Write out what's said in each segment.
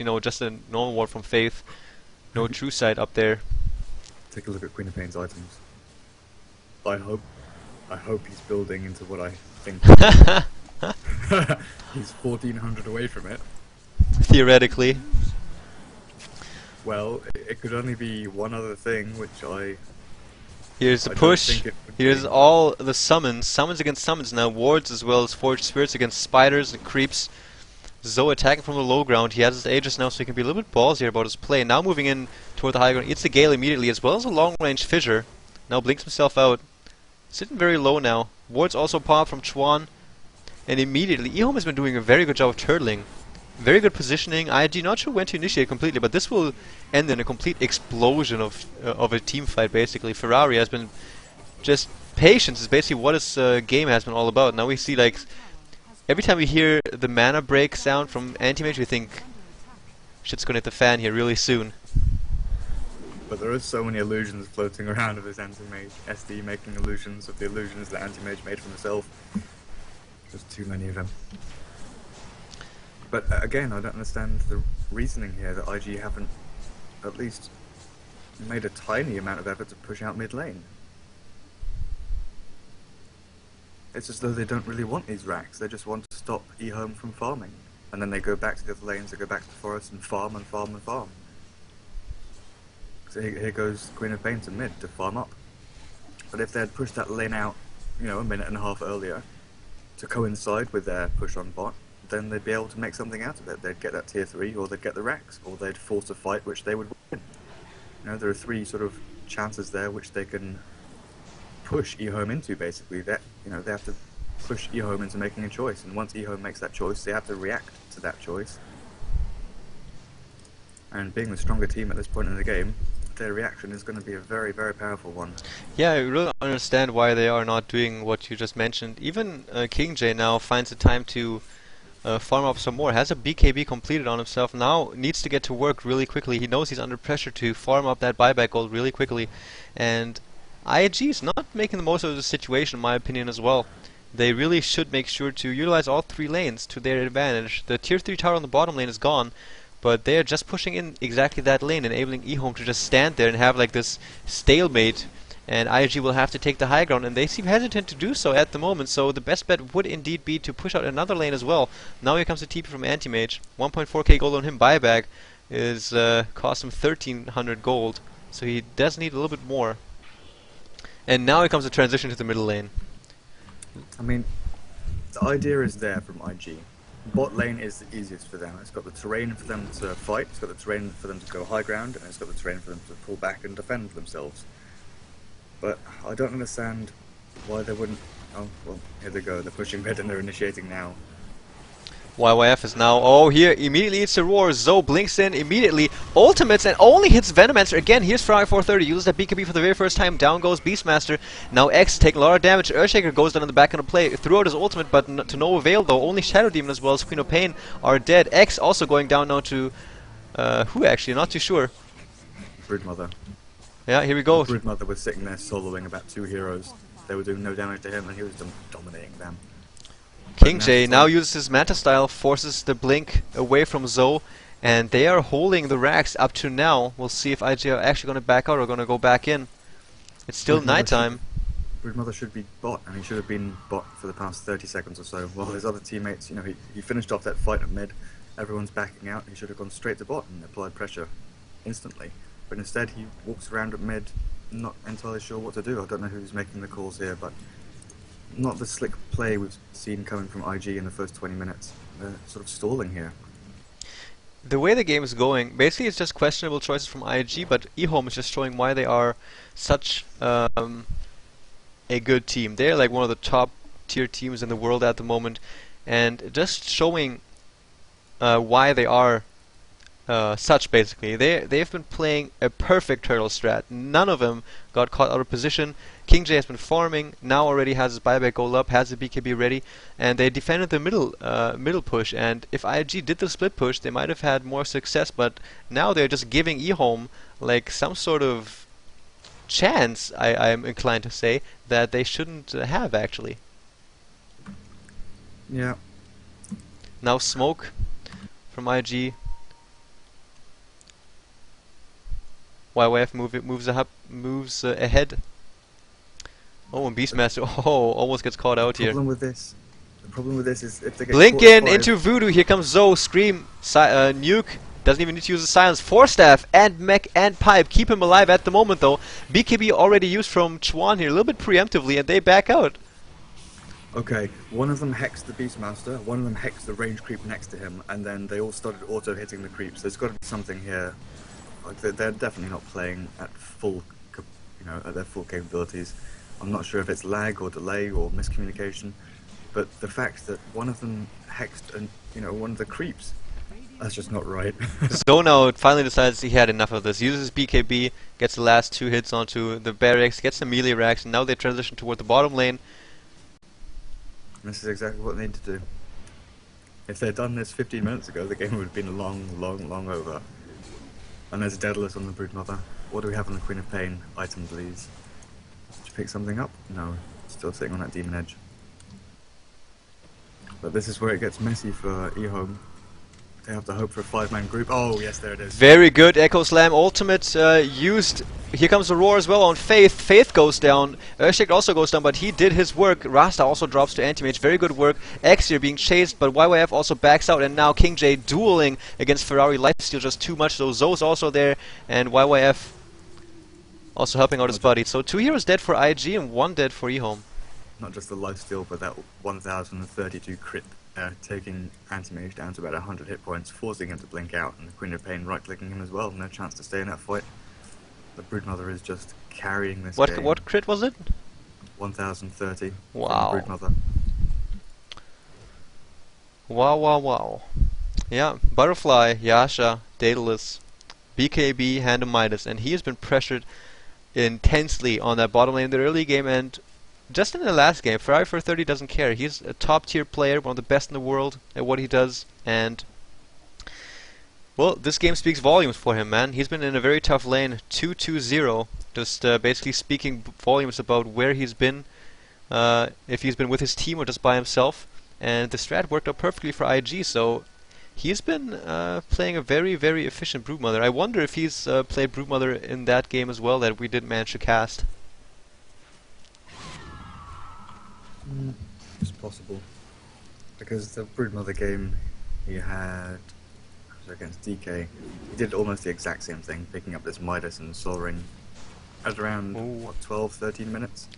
you know, just a normal ward from Faith. No true sight up there. Take a look at Queen of Pain's items. I hope he's building into what I think. He's 1400 away from it. Theoretically. Well, it could only be one other thing, which Here's the I push. don't think it would Here's be. all the summons. Summons against summons now. Wards as well as Forged Spirits against spiders and creeps. Zoe attacking from the low ground. He has his Aegis now, so he can be a little bit ballsier about his play. Now moving in toward the high ground. Eats the Gale immediately, as well as a long-range Fissure. Now blinks himself out. Sitting very low now. Wards also pop from Chuan. And immediately, EHOME has been doing a very good job of turtling. Very good positioning. IG not sure when to initiate completely, but this will end in a complete explosion of a team fight, basically. Ferrari has been just... Patience is basically what his game has been all about. Now we see, like... Every time we hear the mana break sound from Anti-Mage, we think... Shit's gonna hit the fan here really soon. But there are so many illusions floating around of this Anti-Mage. SD making illusions of the illusions that Anti-Mage made for himself. There's too many of them. But again, I don't understand the reasoning here that IG haven't at least made a tiny amount of effort to push out mid lane. It's as though they don't really want these racks, they just want to stop EHOME from farming. And then they go back to the other lanes, they go back to the forest and farm and farm and farm. So here goes Queen of Pain to mid to farm up. But if they had pushed that lane out, you know, a minute and a half earlier, to coincide with their push on bot, then they'd be able to make something out of it. They'd get that tier 3, or they'd get the racks, or they'd force a fight which they would win. You know, there are three sort of chances there which they can push EHOME into, basically. That, you know, they have to push EHOME into making a choice, and once EHOME makes that choice, they have to react to that choice. And being the stronger team at this point in the game, their reaction is going to be a very, very powerful one. Yeah, I really don't understand why they are not doing what you just mentioned. Even King J now finds the time to farm up some more. Has a BKB completed on himself. Now needs to get to work really quickly. He knows he's under pressure to farm up that buyback gold really quickly. And IG is not making the most of the situation, in my opinion, as well. They really should make sure to utilize all three lanes to their advantage. The tier 3 tower on the bottom lane is gone, but they're just pushing in exactly that lane, enabling EHOME to just stand there and have like this stalemate, and IG will have to take the high ground, and they seem hesitant to do so at the moment, so the best bet would indeed be to push out another lane as well. Now here comes the TP from Anti-Mage. 1.4k gold on him. Buyback is cost him 1300 gold, so he does need a little bit more. And now here comes the transition to the middle lane. I mean, the idea is there from IG. Bot lane is the easiest for them. It's got the terrain for them to fight, it's got the terrain for them to go high ground, and it's got the terrain for them to pull back and defend themselves. But I don't understand why they wouldn't... Oh, well, here they go. They're pushing mid and they're initiating now. YYF is now... Oh, here, immediately it's a roar. Zoe blinks in immediately. Ultimates and only hits Venomancer. Again, here's Ferrari 430. Uses that BKB for the very first time. Down goes Beastmaster. Now X taking a lot of damage. Earthshaker goes down in the back of the play. Threw out his ultimate, but to no avail though. Only Shadow Demon as well as Queen of Pain are dead. X also going down now to... who actually? Not too sure. Broodmother. Yeah, here we go. Broodmother was sitting there soloing about 2 heroes. They were doing no damage to him and he was dominating them. King J now uses his Manta style, forces the blink away from Zoe, and they are holding the racks up to now. We'll see if IG are actually going to back out or going to go back in. It's still nighttime. Broodmother should be bot, and he should have been bot for the past 30 seconds or so. While his other teammates, you know, he finished off that fight at mid, everyone's backing out, he should have gone straight to bot and applied pressure instantly. But instead he walks around at mid, not entirely sure what to do. I don't know who's making the calls here, but not the slick play we've seen coming from IG in the first 20 minutes. They're sort of stalling here. The way the game is going, basically it's just questionable choices from IG, but EHOME is just showing why they are such a good team. They're like one of the top tier teams in the world at the moment, and just showing why they are such, basically. They've been playing a perfect turtle strat. None of them got caught out of position. King J has been farming, now already has his buyback goal up, has the BKB ready, and they defended the middle push, and if IG did the split push, they might have had more success, but now they're just giving EHOME like some sort of chance, I'm inclined to say, that they shouldn't have, actually. Yeah. Now smoke from IG. YYF moves ahead. Oh, and Beastmaster, oh, almost gets caught out here. The problem with this is if they get Blink caught at in five, into Voodoo. Here comes Zoe. Scream. Nuke. Doesn't even need to use the silence. Force Staff and Mech and Pipe keep him alive at the moment though. BKB already used from Chuan here a little bit preemptively, and they back out. Okay, one of them hexed the Beastmaster, one of them hexed the range creep next to him, and then they all started auto-hitting the creeps. There's got to be something here. Like they're definitely not playing at full, at their full capabilities. I'm not sure if it's lag or delay or miscommunication, but the fact that one of them hexed one of the creeps, that's just not right. Zoe now finally decides he had enough of this. Uses BKB, gets the last 2 hits onto the barracks, gets the melee racks, and now they transition toward the bottom lane. This is exactly what they need to do. If they'd done this 15 minutes ago, the game would have been long over. And there's a Daedalus on the Broodmother. What do we have on the Queen of Pain? Item, please. Did you pick something up? No. Still sitting on that Demon Edge. But this is where it gets messy for EHOME. They have to hope for a 5-man group. Oh, yes, there it is. Very good. Echo Slam ultimate used. Here comes the roar as well on Faith. Faith goes down. Urshik also goes down, but he did his work. Rasta also drops to anti-mage. Very good work. X here being chased, but YYF also backs out, and now King J dueling against Ferrari. Lifesteal just too much, so Zoe's also there, and YYF also helping out his buddy. So 2 heroes dead for IG and 1 dead for EHOME. Not just the lifesteal, but that 1032 crit. Taking anti-mage down to about 100 hit points, forcing him to blink out, and the Queen of Pain right-clicking him as well. No chance to stay in that fight. The Broodmother is just carrying this game. What crit was it? 1030. Wow. From Broodmother. Wow. Yeah, Butterfly, Yasha, Daedalus, BKB, Hand of Midas, and he has been pressured intensely on that bottom lane in the early game, and just in the last game, Ferrari for 30 doesn't care. He's a top tier player, one of the best in the world at what he does, and well, this game speaks volumes for him, man. He's been in a very tough lane, 2-2-0, just basically speaking volumes about where he's been, if he's been with his team or just by himself, and the strat worked out perfectly for IG, so he's been playing a very, very efficient Broodmother. I wonder if he's played Broodmother in that game as well that we didn't manage to cast. It's possible. Because the Broodmother game he had against DK, he did almost the exact same thing, picking up this Midas and Soul Ring at around 12-13 minutes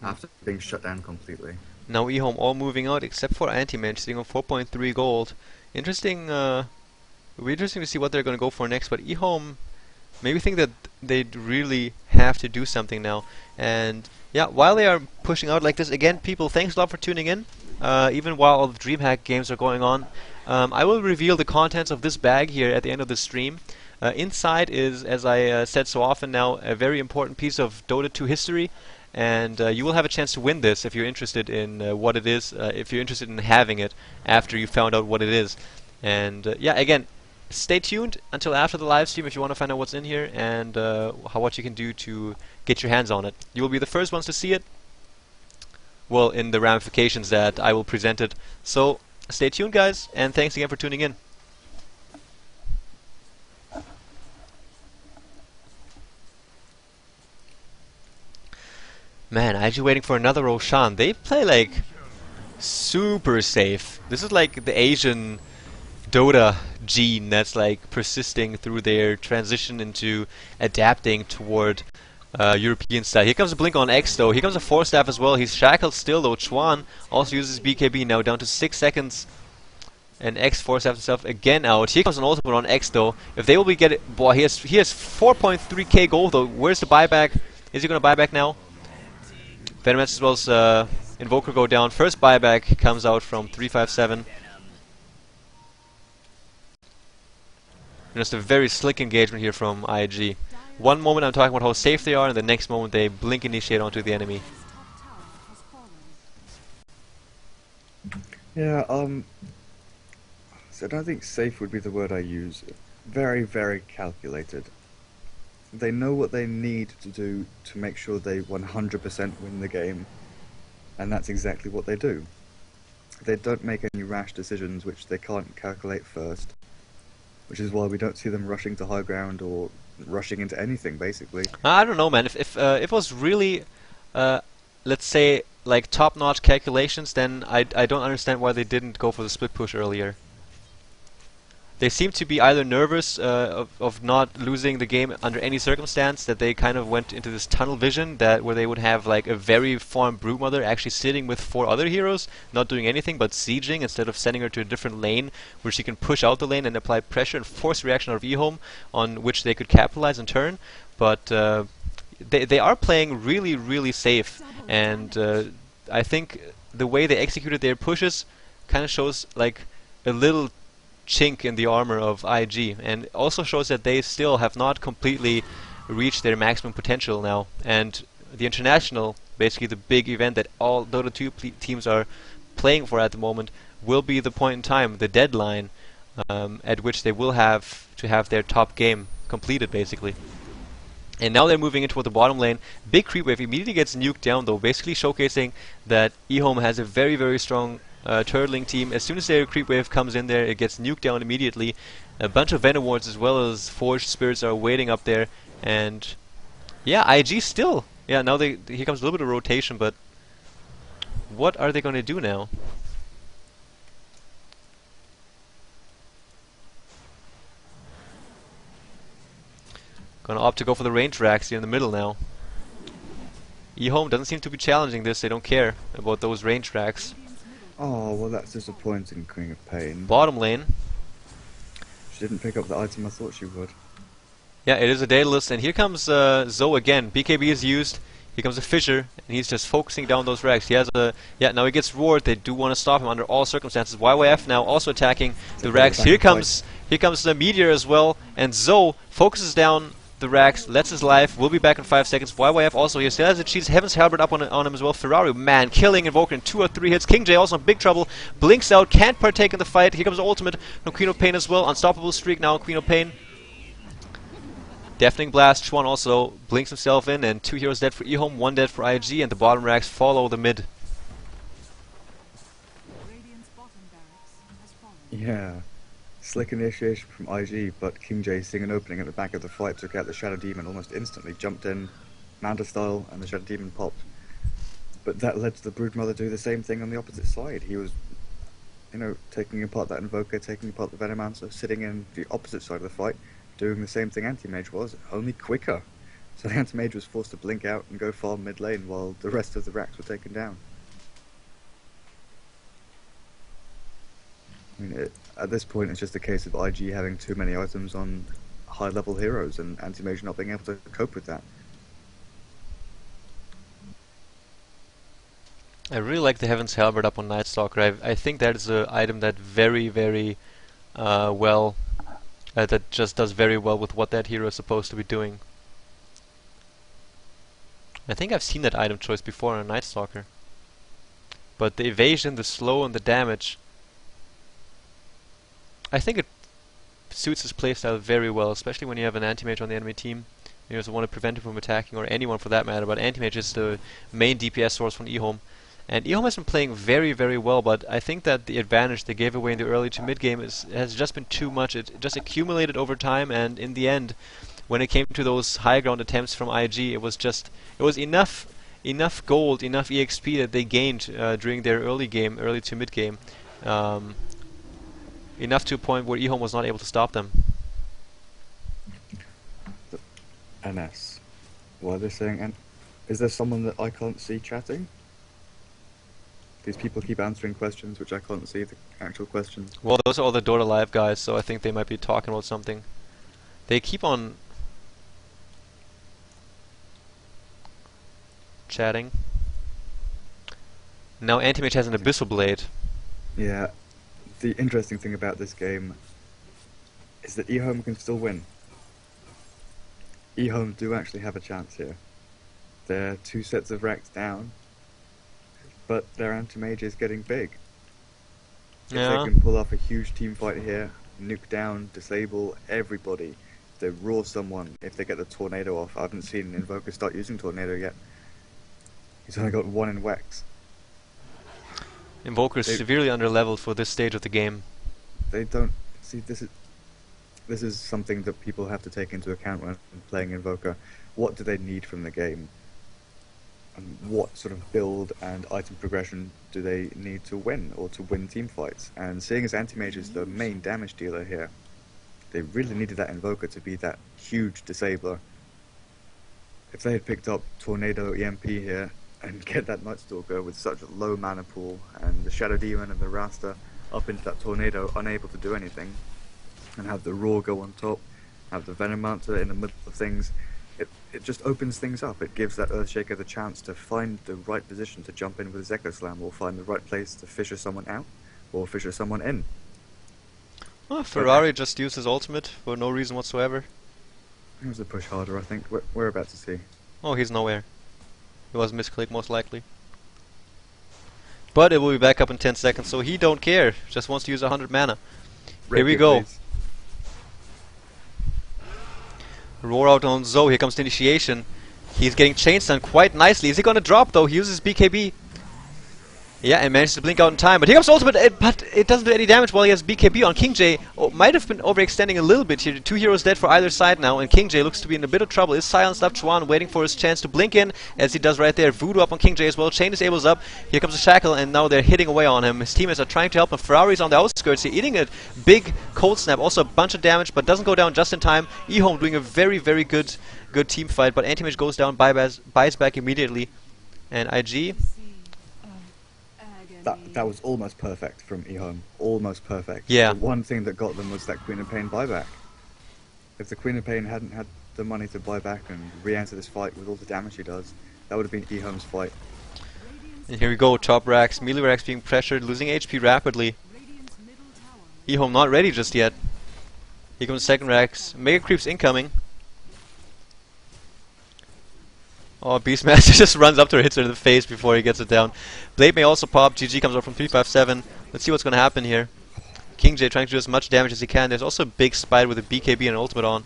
after being shut down completely. Now EHOME all moving out except for Anti-Mage, sitting on 4.3 gold. Interesting, it'll be interesting to see what they're going to go for next, but EHOME maybe think that they'd really have to do something now. And yeah, while they are pushing out like this, again, people, thanks a lot for tuning in. Even while all the DreamHack games are going on, I will reveal the contents of this bag here at the end of the stream. Inside is, as I said so often now, a very important piece of Dota 2 history, and you will have a chance to win this if you're interested in what it is, if you're interested in having it after you found out what it is. And yeah, again, stay tuned until after the live stream if you want to find out what's in here and what you can do to get your hands on it. You will be the first ones to see it, well, in the ramifications that I will present it. So stay tuned, guys, and thanks again for tuning in. Man, I'm actually waiting for another Roshan. They play like super safe. This is like the Asian Dota gene that's like persisting through their transition into adapting toward European style. Here comes a blink on X though. Here comes a Force Staff as well. He's shackled still though. Chuan also uses BKB now down to 6 seconds. And X Force Staff himself again out. Here comes an ultimate on X though. If they will be getting, boy, he has 4.3k gold though. Where's the buyback? Is he gonna buy back now? Venomatch as well as Invoker go down. First buyback comes out from 357. Just a very slick engagement here from IG. One moment I'm talking about how safe they are, and the next moment they blink initiate onto the enemy. Yeah, so I don't think safe would be the word I use. Very, very calculated. They know what they need to do to make sure they 100% win the game, and that's exactly what they do. They don't make any rash decisions which they can't calculate first. which is why we don't see them rushing to high ground or rushing into anything, basically. I don't know, man. If it was really, uh, let's say, like top-notch calculations, then I don't understand why they didn't go for the split push earlier. They seem to be either nervous of not losing the game under any circumstance, that they kind of went into this tunnel vision that where they would have like a very farmed Broodmother actually sitting with 4 other heroes, not doing anything but sieging instead of sending her to a different lane where she can push out the lane and apply pressure and force reaction out of EHOME on which they could capitalize in turn. But they are playing really, really safe, and I think the way they executed their pushes kind of shows like a little chink in the armor of IG, and also shows that they still have not completely reached their maximum potential now. And the international, basically the big event that all Dota 2 teams are playing for at the moment, will be the point in time, the deadline, at which they will have to have their top game completed, basically. And now they're moving into the bottom lane. Big creep wave immediately gets nuked down, though, basically showcasing that EHOME has a very, very strong turtling team. As soon as their creep wave comes in there, it gets nuked down immediately. A bunch of Venom Wards as well as Forged Spirits are waiting up there. And yeah, IG still. Yeah, now here comes a little bit of rotation, but what are they going to do now? Gonna opt to go for the range racks here in the middle now. EHOME doesn't seem to be challenging this. They don't care about those range racks. Oh, well, that's disappointing, Queen of Pain. Bottom lane. She didn't pick up the item I thought she would. Yeah, it is a Daedalus, and here comes Zoe again. BKB is used. Here comes a Fissure, and he's just focusing down those racks. He has a... Yeah, now he gets roared. They do want to stop him under all circumstances. YYF now also attacking the racks. Here comes the Meteor as well, and Zoe focuses down the racks, lets his life, will be back in 5 seconds. YYF also here still has a cheese. Heaven's Halberd up on him as well. Ferrari, man, killing Invoker in 2 or 3 hits. King J also in big trouble. Blinks out, can't partake in the fight. Here comes the ultimate from Queen of Pain as well. Unstoppable streak now, Queen of Pain. Deafening Blast, Chuan also blinks himself in, and 2 heroes dead for EHOME, 1 dead for IG, and the bottom racks follow the mid. Yeah. Slick initiation from IG, but King J, seeing an opening at the back of the fight, took out the Shadow Demon almost instantly, jumped in, Manta style, and the Shadow Demon popped. But that led to the Broodmother do the same thing on the opposite side. He was, you know, taking apart that Invoker, taking apart the Venomancer, sitting in the opposite side of the fight, doing the same thing Anti-Mage was, only quicker. So the Anti-Mage was forced to blink out and go farm mid lane while the rest of the racks were taken down. I mean, at this point, it's just a case of IG having too many items on high-level heroes and Anti-Mage not being able to cope with that. I really like the Heaven's Halberd up on Night Stalker. I think that is an item that very, very well... that just does very well with what that hero is supposed to be doing. I think I've seen that item choice before on Night Stalker. But the evasion, the slow, and the damage... I think it suits his playstyle very well, especially when you have an Anti-Mage on the enemy team. You also want to prevent him from attacking, or anyone for that matter, but Anti-Mage is the main DPS source from EHOME. And EHOME has been playing very, very well, but I think that the advantage they gave away in the early to mid game has just been too much. It just accumulated over time, and in the end, when it came to those high ground attempts from IG, it was enough gold, enough EXP that they gained during their early to mid game. Enough to a point where EHOME was not able to stop them. NS. Why are they saying is there someone that I can't see chatting? These people keep answering questions which I can't see the actual questions. Well, those are all the Dota Live guys, so I think they might be talking about something. They keep on chatting. Now Anti-Mage has an Abyssal Blade. Yeah. The interesting thing about this game is that EHOME can still win. EHOME do actually have a chance here. They're 2 sets of racks down, but their Anti-Mage is getting big. If they can pull off a huge team fight here, nuke down, disable everybody, if they roar someone, if they get the Tornado off. I haven't seen Invoker start using Tornado yet. He's only got 1 in Wex. Invoker is severely underleveled for this stage of the game. They don't see this this is something that people have to take into account when playing Invoker. What do they need from the game? And what sort of build and item progression do they need to win, or to win team fights? And seeing as Anti-Mage is the main damage dealer here, they really needed that Invoker to be that huge disabler. If they had picked up Tornado EMP here and get that Nightstalker with such a low mana pool, and the Shadow Demon and the Rasta up into that Tornado unable to do anything, and have the Roar go on top, have the Venom Mounter in the middle of things, it just opens things up. It gives that Earthshaker the chance to find the right position to jump in with his Echo Slam, or find the right place to fisher someone out, or fisher someone in. Well, Ferrari just used his ultimate for no reason whatsoever. It was a push harder, I think. We're about to see. Oh, he's nowhere. It was a misclick, most likely. But it will be back up in 10 seconds, so he don't care. Just wants to use 100 mana. Here we go. Please. Roar out on Zoe. Here comes the initiation. He's getting chain stunned quite nicely. Is he gonna drop though? He uses BKB. Yeah, and manages to blink out in time. But here comes ultimate, but it doesn't do any damage while he has BKB on King J. Oh, might have been overextending a little bit here. 2 heroes dead for either side now, and King J looks to be in a bit of trouble. Is silenced up. Chuan waiting for his chance to blink in, as he does right there. Voodoo up on King J as well. Chain disables up. Here comes the Shackle, and now they're hitting away on him. His teammates are trying to help him. Ferrari's on the outskirts here, eating a big cold snap. Also a bunch of damage, but doesn't go down just in time. EHOME doing a very, very good team fight, but Anti-Mage goes down, buys back immediately. And IG... That was almost perfect from EHOME. Almost perfect. Yeah. The one thing that got them was that Queen of Pain buyback. If the Queen of Pain hadn't had the money to buy back and re-enter this fight with all the damage he does, that would have been EHOME's fight. And here we go, top racks, melee racks being pressured, losing HP rapidly. EHOME not ready just yet. Here comes second racks, Mega Creeps incoming. Oh, Beastmaster just runs up to her, hits her in the face before he gets it down. Blade may also pop. GG comes up from 357. Let's see what's going to happen here. King J trying to do as much damage as he can. There's also a big spider with a BKB and an ultimate on.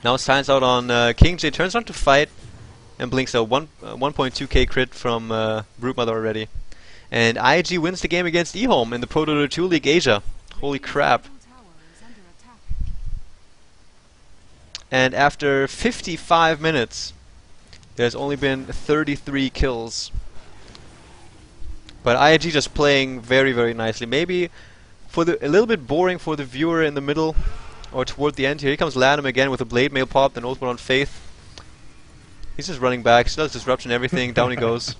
Now signs out on King J. Turns on to fight and blinks a 1.2k crit from Broodmother already. And IG wins the game against EHOME in the ProDota2 League Asia. Holy crap. And after 55 minutes... there's only been 33 kills. But IG just playing very, very nicely. Maybe for a little bit boring for the viewer in the middle or toward the end here. Here comes Lanham again with a Blade Mail pop, then ultimate on Faith. He's just running back, still has disruption and everything, down he goes.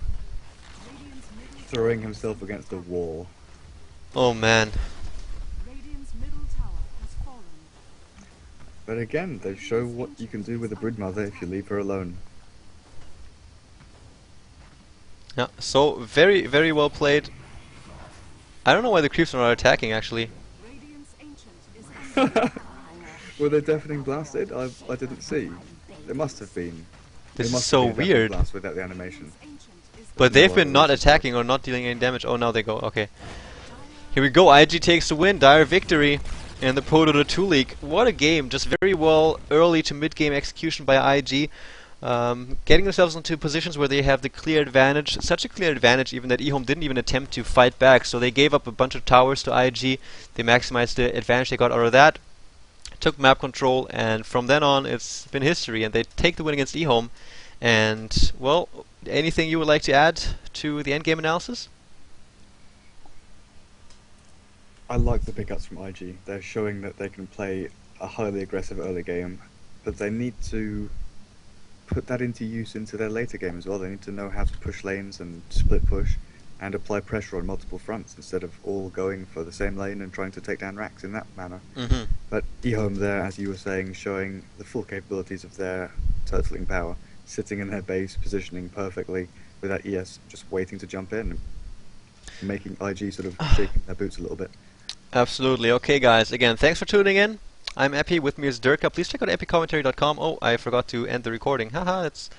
Throwing himself against the wall. Oh man. But again, they show what you can do with a Broodmother if you leave her alone. Yeah, so very, very well played. I don't know why the creeps are not attacking actually. Were they deafening blasted? I didn't see. They must have been. This is so weird. Blast without the animation. But they've been not attacking or not dealing any damage. Oh, now they go. Okay. Here we go. IG takes the win. Dire victory in the ProDota2 League. What a game. Just very well early to mid-game execution by IG. Getting themselves into positions where they have the clear advantage. Such a clear advantage even that EHOME didn't even attempt to fight back. So they gave up a bunch of towers to IG. They maximized the advantage they got out of that. Took map control, and from then on it's been history, and they take the win against EHOME. And, well, anything you would like to add to the endgame analysis? I like the pickups from IG. They're showing that they can play a highly aggressive early game, but they need to put that into use into their later game as well. They need to know how to push lanes and split push and apply pressure on multiple fronts instead of all going for the same lane and trying to take down racks in that manner. But EHOME there, as you were saying, showing the full capabilities of their turtling power, sitting in their base, positioning perfectly with that ES just waiting to jump in, and making IG sort of shaking their boots a little bit. Absolutely. Okay guys, again, thanks for tuning in. I'm Epi, with me is Dirka. Please check out epicommentary.com. Oh, I forgot to end the recording. Haha, it's